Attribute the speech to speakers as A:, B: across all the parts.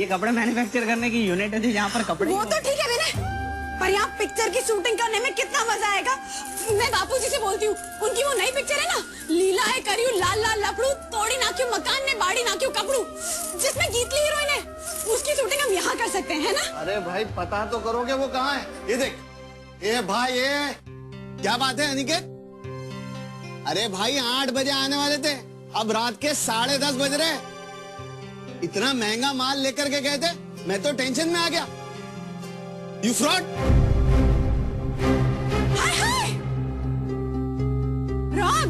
A: ये कपड़े मैन्युफैक्चर करने की यूनिट है जहाँ पर कपड़े।
B: वो तो ठीक है मैंने, पर यहाँ पिक्चर की शूटिंग करने में कितना मजा आएगा। मैं बापूजी से बोलती हूँ, उनकी वो नई पिक्चर है ना, लीला है करियो लाल लाल लपड़ू, तोड़ी नाक्यू मकान ने बाड़ी नाक्यू कपड़ू, जिसमें गीतली हीरोइन है, उसकी शूटिंग हम यहाँ कर सकते हैं ना।
C: अरे भाई पता तो करोगे वो कहाँ है। ये देख, ये भाई ये क्या बात है अनिकेत? अरे भाई 8 बजे आने वाले थे, अब रात के 10:30 बज रहे। इतना महंगा माल लेकर के गए थे, मैं तो टेंशन में आ गया। You fraud.
B: Hi hi frog,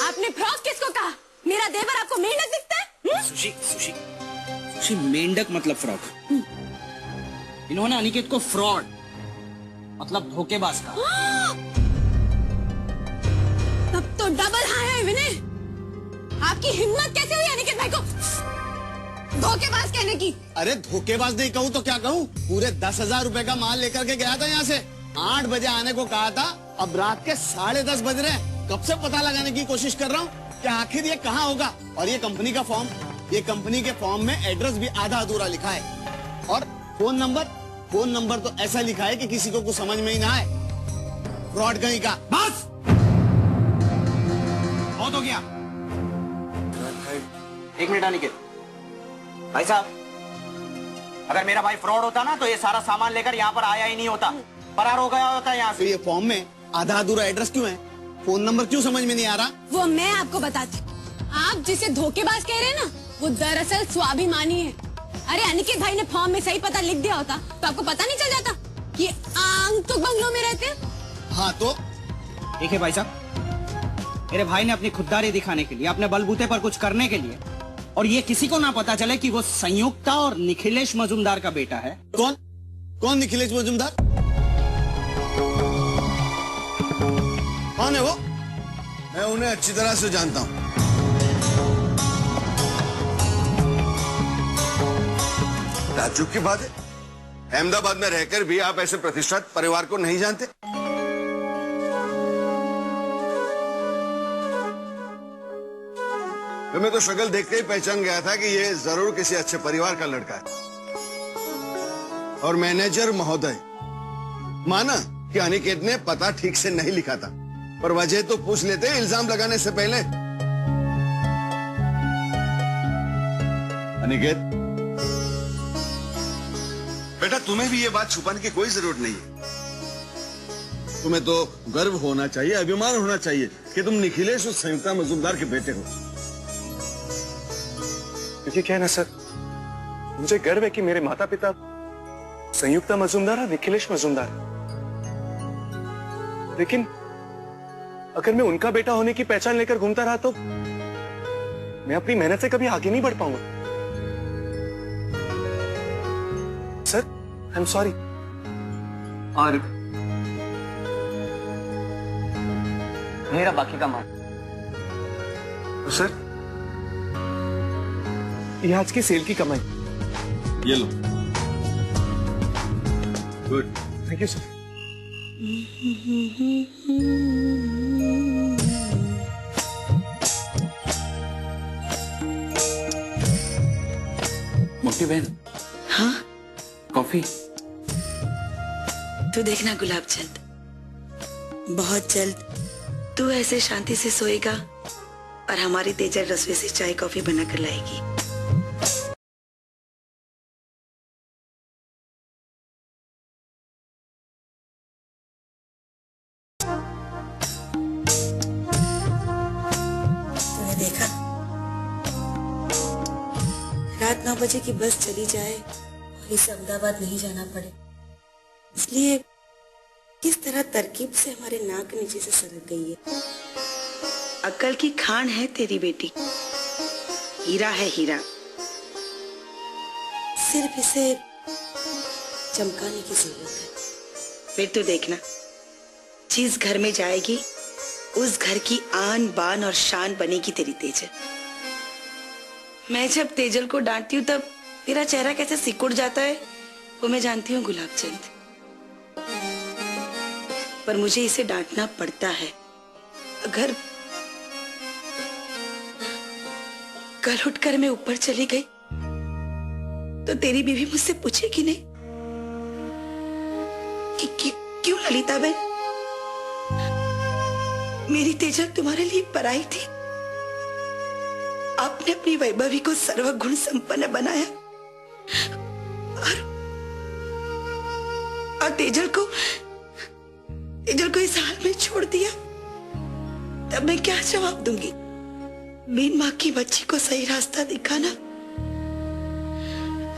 B: आपने फ्रॉग किसको कहा? मेरा देवर आपको मेंढक दिखता है?
A: सुशी सुशी सुशी, मेंढक मतलब फ्रॉग। इन्होंने अनिकेत को फ्रॉड मतलब धोखेबाज कहा।
B: तब तो डबल हाय है विनय। आपकी हिम्मत कैसे हुई अनिकेत भाई को धोखेबाज कहने की?
C: अरे धोखेबाज नहीं कहूँ तो क्या कहूँ, पूरे 10,000 रुपए का माल लेकर के गया था यहाँ से। 8 बजे आने को कहा था, अब रात के 10:30 बज रहे हैं। कब से पता लगाने की कोशिश कर रहा हूँ कि आखिर ये कहाँ होगा। और ये कंपनी का फॉर्म, ये कंपनी के फॉर्म में एड्रेस भी आधा अधूरा लिखा है, और फोन नंबर तो ऐसा लिखा है कि किसी को कुछ समझ में ही ना आए। फ्रॉड कहीं का।
A: बस बहुत हो गया। एक मिनट अनिकेत भाई साहब, अगर मेरा भाई फ्रॉड होता ना तो ये सारा सामान लेकर यहाँ पर आया ही नहीं होता, फरार हो गया होता यहाँ से।
C: तो ये फॉर्म में आधा अधूरा एड्रेस क्यों है? फोन नंबर क्यों समझ में नहीं आ रहा?
B: वो मैं आपको बताती हूँ। आप जिसे धोखेबाज कह रहे हैं ना, वो दरअसल स्वाभिमानी है। अरे अनिकेत भाई ने फॉर्म में सही पता लिख दिया होता तो आपको पता नहीं चल जाता कि आंगतुक बंगलों में रहते हैं।
C: हाँ तो
A: देखिए भाई साहब, मेरे भाई ने अपनी खुददारी दिखाने के लिए, अपने बलबूते पर कुछ करने के लिए, और ये किसी को ना पता चले कि वो संयुक्ता और निखिलेश मजूमदार का बेटा है।
C: कौन निखिलेश मजूमदार? कौन है वो?
D: मैं उन्हें अच्छी तरह से जानता हूँ। ताज्जुब की बात है, अहमदाबाद में रहकर भी आप ऐसे प्रतिष्ठित परिवार को नहीं जानते। मैं तो शक्ल देखते ही पहचान गया था कि ये जरूर किसी अच्छे परिवार का लड़का है। और मैनेजर महोदय, माना कि अनिकेत ने पता ठीक से नहीं लिखा था, पर वजह तो पूछ लेते इल्जाम लगाने से पहले। अनिकेत बेटा, तुम्हें भी ये बात छुपाने की कोई जरूरत नहीं है। तुम्हें तो गर्व होना चाहिए, अभिमान होना चाहिए कि तुम निखिलेश और संयुक्ता मजूमदार के बेटे हो।
E: क्योंकि क्या है ना सर, मुझे गर्व है कि मेरे माता पिता संयुक्ता मजूमदार और निखिलेश मजूमदार, लेकिन अगर मैं उनका बेटा होने की पहचान लेकर घूमता रहा तो मैं अपनी मेहनत से कभी आगे नहीं बढ़ पाऊंगा। Sir, I am sorry.
A: और मेरा बाकी का माल।
E: सर, ये आज की सेल की कमाई।
D: ये लो। Good,
E: thank you sir.
A: मोटी बहन।
F: हाँ?
A: कॉफी।
F: तू देखना गुलाब जल्द, बहुत जल्द तू ऐसे शांति से सोएगा और हमारी तेजल रसोई से चाय कॉफी बनाकर लाएगी। तूने देखा, रात 9 बजे की बस चली जाए, वहीं से अहमदाबाद नहीं जाना पड़े, इसलिए किस तरह तरकीब से हमारे नाक नीचे से सरक गई है। अक्ल की खान है तेरी बेटी, हीरा है हीरा, सिर्फ इसे चमकाने की जरूरत है। फिर तो देखना, जिस घर में जाएगी उस घर की आन बान और शान बनेगी तेरी तेजल। मैं जब तेजल को डांटती हूँ तब तेरा चेहरा कैसे सिकुड़ जाता है वो मैं जानती हूँ गुलाब चंद, पर मुझे इसे डांटना पड़ता है। अगर कल उठकर मैं ऊपर चली गई तो तेरी बीवी मुझसे पूछेगी नहीं कि क्यों ललिता बहन, मेरी तेजल तुम्हारे लिए पराई थी। आपने अपनी वैभवी को सर्वगुण संपन्न बनाया और तेजल को इस हाल में छोड़ दिया। तब मैं क्या जवाब दूंगी? मीन माँ की बच्ची को सही रास्ता दिखाना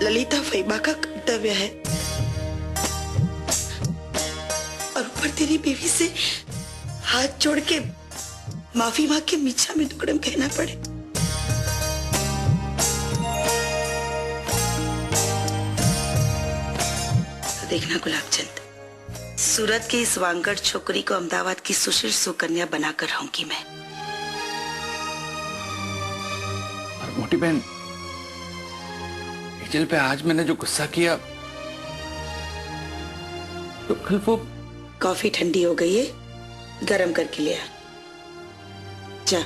F: ललिता फैबा का कर्तव्य है, और ऊपर तेरी बीवी से हाथ जोड़ के माफी मांग के मिच्छा में दुक्कड़म कहना पड़े। तो देखना गुलाबचंद, सूरत की इस वांगड़ छोकरी को अहमदाबाद की सुशील सुकन्या बनाकर रहूंगी मैं।
G: और मोटी बहन, तेजल पे आज मैंने जो गुस्सा किया, तो कल वो
F: कॉफी ठंडी हो गई है, गरम करके ले आ। जा।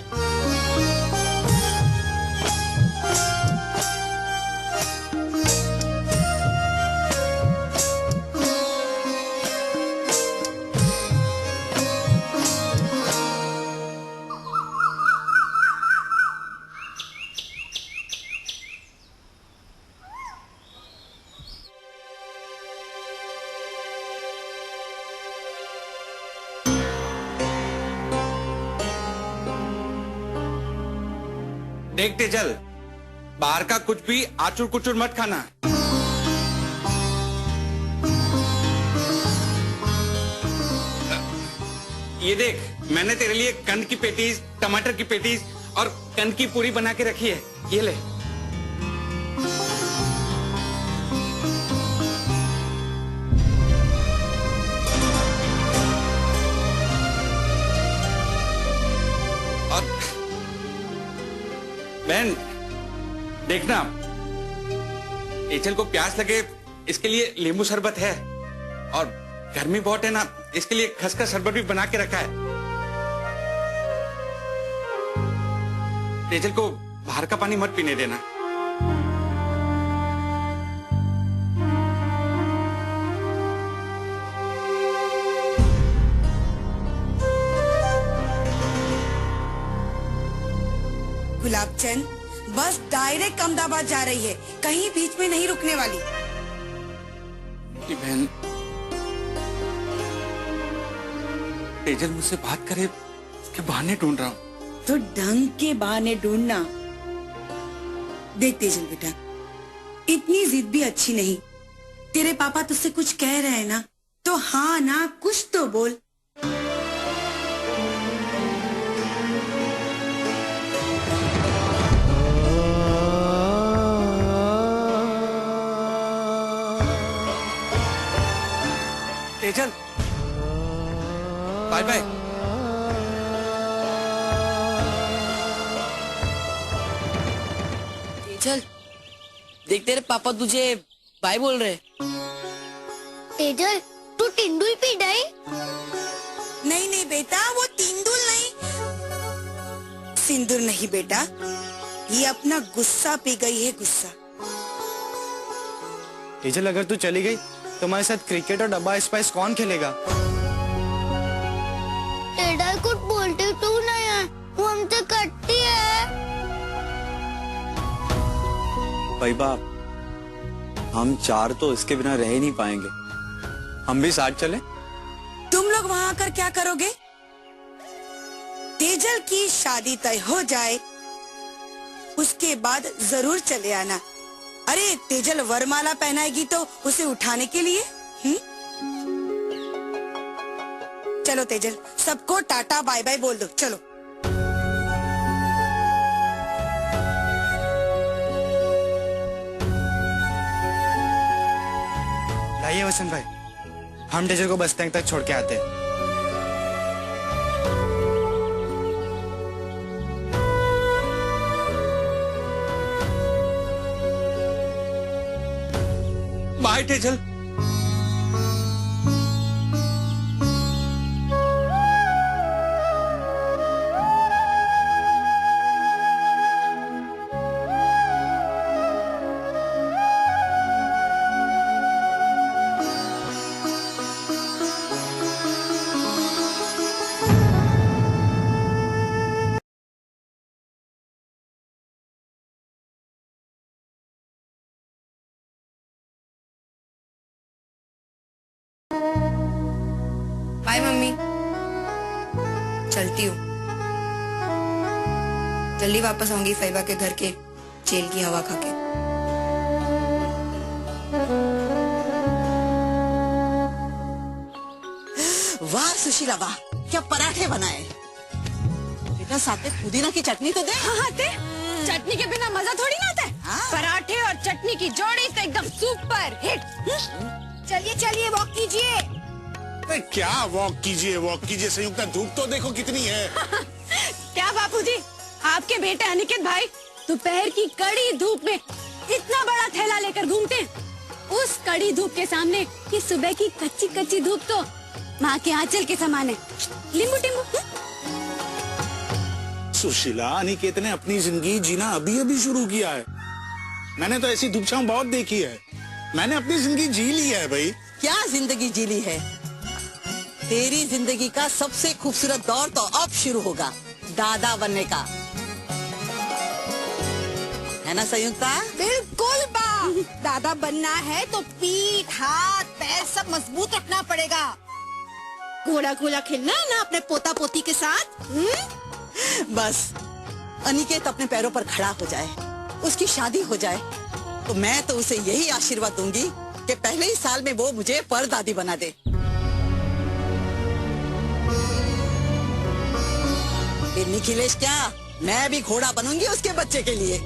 G: देख तेजल, बाहर का कुछ भी आचुर कुचुर मत खाना। ये देख, मैंने तेरे लिए कंद की पेटीज, टमाटर की पेटीज और कंद की पूरी बना के रखी है, ये ले। और बहन देखना, तेजल को प्यास लगे इसके लिए नींबू शरबत है, और गर्मी बहुत है ना, इसके लिए खसखस शरबत भी बना के रखा है। तेजल को बाहर का पानी मत पीने देना।
B: गुलाबचंद, बस डायरेक्ट अहमदाबाद जा रही है, कहीं बीच में नहीं रुकने वाली।
G: बहन, तेजल मुझसे बात करे, उसके बहाने ढूंढ रहा हूँ।
F: तो ढंग के बहाने ढूंढना। देख तेजल बेटा, इतनी जिद भी अच्छी नहीं। तेरे पापा तुझसे कुछ कह रहे हैं ना, तो हाँ ना कुछ तो बोल।
G: Tejal, bye bye.
H: तेजल, देख तेरे पापा तुझे बाय बोल रहे।
I: तेजल, तू टिंडुल पी गई?
B: नहीं नहीं बेटा, वो तिंदुल नहीं, सिंदूर नहीं बेटा, ये अपना गुस्सा पी गई है, गुस्सा।
J: तेजल, अगर तू चली गई तो हमारे साथ क्रिकेट और डब्बा स्पाइस कौन खेलेगा?
I: तेजल कुछ बोलते तू नहीं है, वो हमसे कटती है।
J: भाई बाप, हम चार तो इसके बिना रह ही नहीं पाएंगे। हम भी साथ चले?
B: तुम लोग वहाँ आकर क्या करोगे? तेजल की शादी तय हो जाए, उसके बाद जरूर चले आना। अरे तेजल वरमाला पहनाएगी तो उसे उठाने के लिए। चलो तेजल, सबको टाटा बाय बाय बोल दो, चलो।
J: लाइए वसंत भाई, हम तेजल को बस स्टैंड तक छोड़ के आते हैं।
G: बाय तेजल।
K: बाय मम्मी, चलती हूँ। जल्दी वापस आऊंगी फैबा के घर के जेल की हवा खा के।
L: वाह सुशीला वाह, क्या पराठे बनाए। बेटा साथ में पुदीना की चटनी तो दे।
B: हाँ दे, चटनी के बिना मजा थोड़ी ना आता है। पराठे और चटनी की जोड़ी तो एकदम सुपर हिट। चलिए चलिए वॉक कीजिए।
C: क्या वॉक कीजिए संयुक्ता, धूप तो देखो कितनी है।
B: क्या बापूजी, आपके बेटे अनिकेत भाई दोपहर की कड़ी धूप में इतना बड़ा थैला लेकर घूमते हैं। उस कड़ी धूप के सामने ये सुबह की कच्ची कच्ची धूप तो माँ के आंचल के समान है। लींबू टिम्बू।
C: सुशीला, अनिकेत ने अपनी जिंदगी जीना अभी अभी शुरू किया है। मैंने तो ऐसी धूप छांव बहुत देखी है। मैंने अपनी जिंदगी जी ली है भाई।
L: क्या जिंदगी जी ली है? तेरी जिंदगी का सबसे खूबसूरत दौर तो अब शुरू होगा, दादा बनने का, है ना संयुक्ता?
B: बिल्कुल बा। दादा बनना है तो पीठ हाथ पैर सब मजबूत रखना पड़ेगा। घोड़ा घोड़ा खेलना है ना अपने पोता पोती के साथ।
L: बस अनिकेत अपने पैरों पर खड़ा हो जाए, उसकी शादी हो जाए, तो मैं तो उसे यही आशीर्वाद दूंगी कि पहले ही साल में वो मुझे परदादी बना दे। फिर निखिलेश क्या, मैं भी घोड़ा बनूंगी उसके बच्चे के लिए।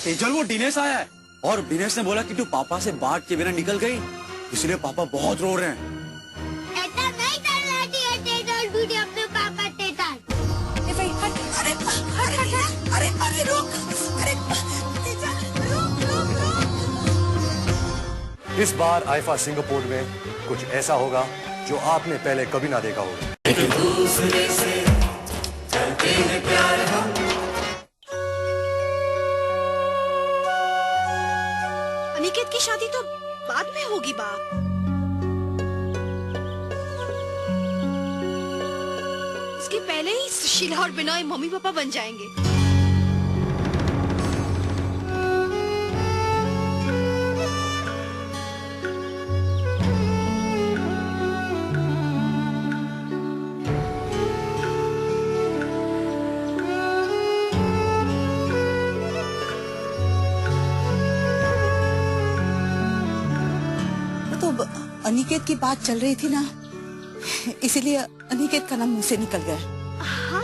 J: तेजल, वो दिनेश आया है और दिनेश ने बोला कि तू पापा से बात के बिना निकल गई, इसलिए पापा बहुत रो रहे हैं।
I: ऐसा नहीं करना चाहिए तेजल, दूधी अपने पापा तेजल।
L: अरे रुक,
M: इस बार आईफा सिंगापुर में कुछ ऐसा होगा जो आपने पहले कभी ना देखा होगा।
N: एक दूसरे से करते हैं प्यार हम।
B: अनिकेत की शादी तो बाद में होगी बा। उसके पहले ही सुशीला और बिनोय मम्मी पापा बन जाएंगे।
L: अनिकेत की बात चल रही थी ना, इसीलिए अनिकेत का नाम मुंह से निकल गया।
B: हाँ।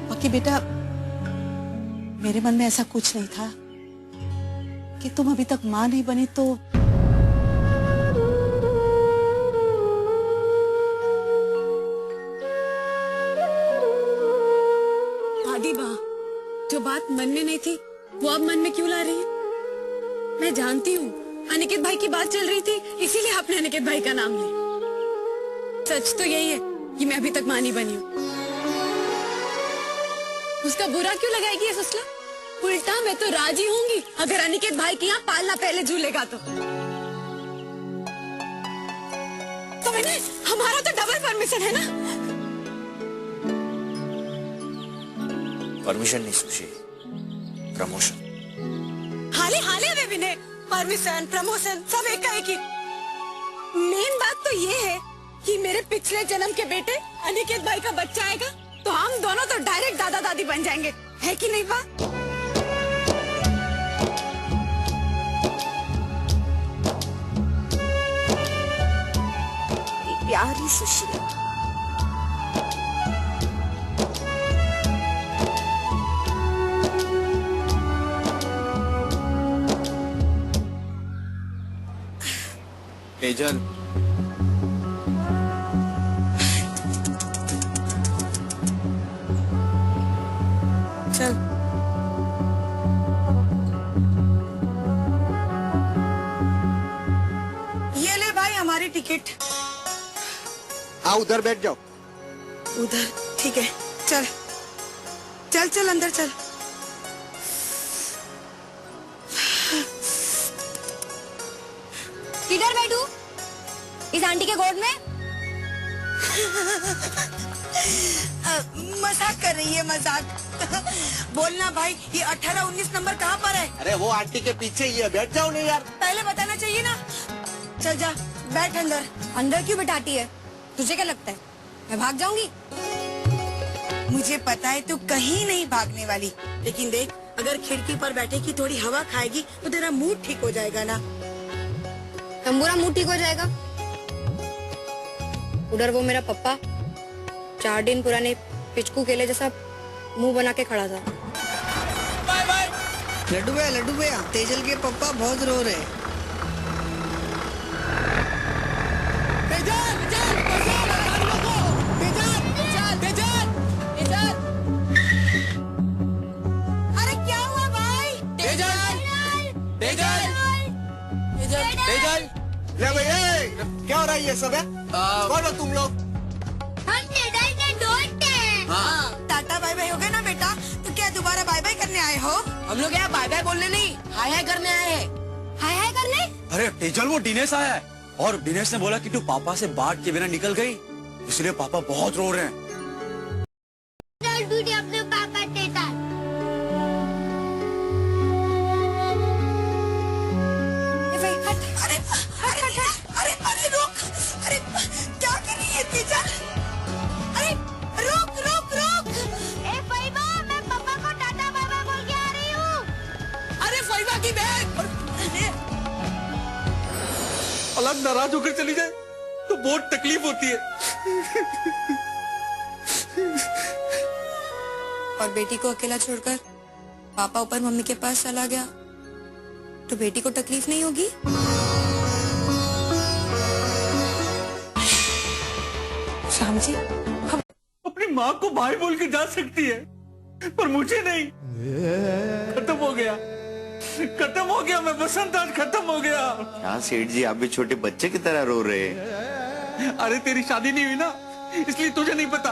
L: बाकी बेटा, मेरे मन में ऐसा कुछ नहीं था कि तुम अभी तक माँ नहीं बनी तो
B: दादी बा, जो बात मन में नहीं थी वो अब मन में क्यों ला रही है? मैं जानती हूँ अनिकेत भाई की बात चल रही थी, इसीलिए आपने अनिकेत भाई का नाम लिया। सच तो यही है कि मैं अभी तक मां नहीं बनी हूँ। उसका बुरा क्यों लगाएगी ये सुसला? उल्टा मैं तो राजी होंगी अगर अनिकेत भाई के यहाँ पालना पहले झूलेगा तो मैंने हमारा तो डबल परमिशन है ना?
J: परमिशन नहीं सुशी, प्रमोशन।
B: हाले हाले बेबी ने परमिशन प्रमोशन सब एक का एक ही। मेन बात तो ये है कि मेरे पिछले जन्म के बेटे अनिकेत भाई का बच्चा आएगा तो हम दोनों तो डायरेक्ट दादा दादी बन जाएंगे, है कि नहीं बा? प्यारी सुशीला।
J: तेजल,
L: चल।
B: ये ले भाई हमारी टिकट।
C: उधर बैठ जाओ।
B: उधर ठीक है, चल।
K: चल चल अंदर चल।
I: किधर बैठूं? इस आंटी के गोद में?
K: मजाक कर रही है, मजाक। बोलना भाई, ये 18-19 नंबर कहाँ पर है?
C: अरे वो आंटी के पीछे ही है, बैठ जाओ नहीं यार।
K: पहले बताना चाहिए ना। चल जा, बैठ अंदर।
I: अंदर क्यों बिठाती है? तुझे क्या लगता है मैं भाग जाऊंगी?
K: मुझे पता है तू कहीं नहीं भागने वाली, लेकिन देख, अगर खिड़की पर बैठे की थोड़ी हवा खाएगी तो तेरा मूड ठीक हो जाएगा ना।
I: तंबूरा मुंह ठीक हो जाएगा। उधर वो मेरा पप्पा 4 दिन पुराने पिचकू केले जैसा मुंह बना के खड़ा था।
K: Bye bye. लड्डू भैया, तेजल के पप्पा बहुत रो रहे। अरे क्या हुआ भाई?
C: तेजल, ले भैया, क्या हो रहा है ये सब है? कौन हो तुम लोग?
I: हम तेजल के दोस्त हैं।
K: हाँ, टाटा बाय बाय हो गए ना बेटा, तो क्या दोबारा बाय बाय करने आए हो?
H: हम लोग यहाँ बाय बाय बोलने नहीं, हाय हाय करने आए हैं।
I: हाय हाय करने?
J: अरे तेजल, वो दिनेश आया है और दिनेश ने बोला कि तू पापा से बात के बिना निकल गई, इसलिए पापा बहुत रो रहे हैं।
I: अपने पापा देता।
K: अरे रुक, अरे क्या कर रही है तेजल? अरे रुक रुक रुक।
I: ए फैबा, मैं पापा को टाटा बाय बाय बोल के आ रही हूँ।
K: अरे फैबा की बैग।
G: अलग नाराज होकर चली जाए तो बहुत तकलीफ होती है।
K: और बेटी को अकेला छोड़कर पापा ऊपर मम्मी के पास चला गया तो बेटी को तकलीफ नहीं होगी? श्याम जी, हम
G: अपनी माँ को भाई बोल के जा सकती है, पर मुझे नहीं। खत्म हो गया, खत्म हो गया। मैं बसंत आज खत्म हो गया।
O: क्या सेठ जी, आप भी छोटे बच्चे की तरह रो रहे हैं?
G: अरे तेरी शादी नहीं हुई ना, इसलिए तुझे नहीं पता।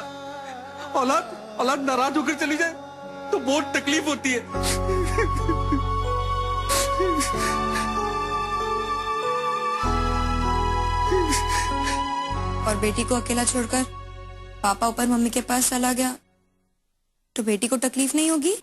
G: औलाद नाराज होकर चली जाए तो बहुत तकलीफ होती है।
K: और बेटी को अकेला छोड़कर पापा ऊपर मम्मी के पास चला गया तो बेटी को तकलीफ नहीं होगी?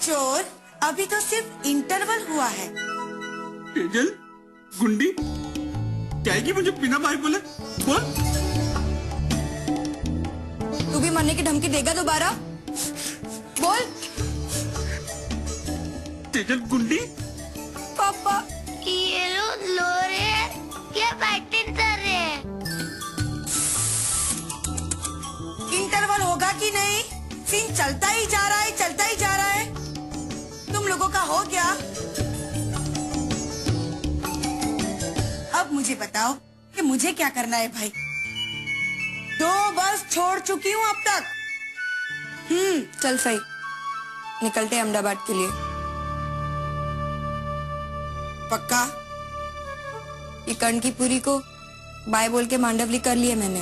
K: चोर, अभी तो सिर्फ इंटरवल हुआ है।
G: तेजल, गुंडी, क्या है कि मुझे बिना भाई बोले? बोल।
K: तू भी मरने की धमकी देगा दोबारा? बोल।
G: तेजल, गुंडी।
I: पापा, ये लोग लो रहे हैं क्या फाइटिंग कर रहे हैं?
K: इंटरवल होगा कि नहीं? सीन चलता ही जा रहा है, चलता ही जा रहा है। तुम लोगों का हो गया? अब मुझे बताओ कि मुझे क्या करना है भाई? 2 बस छोड़ चुकी हूँ अब तक। चल सही, निकलते हैं अहमदाबाद के लिए। पक्का? ये कर्ण की पूरी को बाय बोल के मांडवली कर लिए मैंने।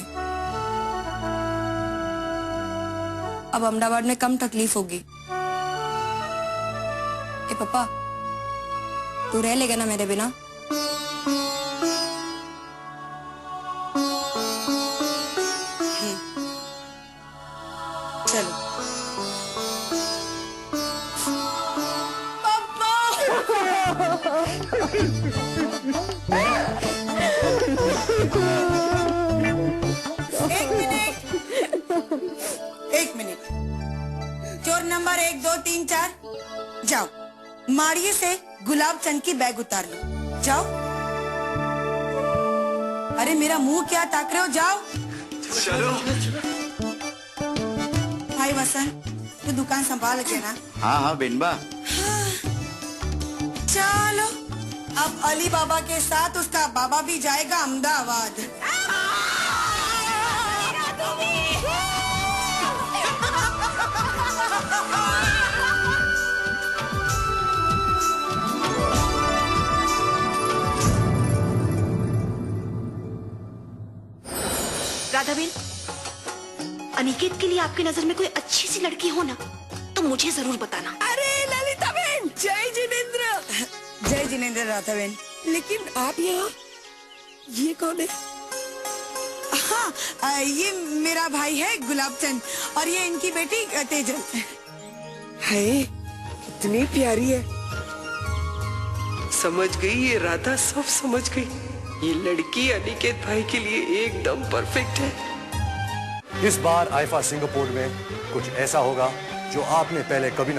K: अब अहमदाबाद में कम तकलीफ होगी। ए पापा, तू रह लेगा ना मेरे बिना? चलो। एक मिनट। चोर नंबर 1 2 3 4, जाओ माड़िए से गुलाब चंद की बैग उतार लो। जाओ। अरे मेरा मुंह क्या ताक रहे हो, जाओ।
E: चलो।
K: भाई वसंत, तू दुकान संभाल के ना।
O: हाँ हाँ बेनबा।
K: चलो, अब अली बाबा के साथ उसका बाबा भी जाएगा अहमदाबाद।
F: राधाबेन, अनिकेत के लिए आपकी नजर में कोई अच्छी सी लड़की हो ना तो मुझे जरूर बताना।
K: अरे ललिता बहन, जय जिनेंद्र। जय जिनेंद्र राधा बहन, लेकिन आप यहाँ, ये कौन है? हाँ, ये मेरा भाई है गुलाब चंद और ये इनकी बेटी तेजल।
P: है, इतनी प्यारी है। समझ गई ये राधा, सब समझ गई। ये लड़की अनिकेत भाई के लिए एकदम परफेक्ट है।
M: इस बार आईफा सिंगापुर में कुछ ऐसा होगा जो आपने पहले कभी ना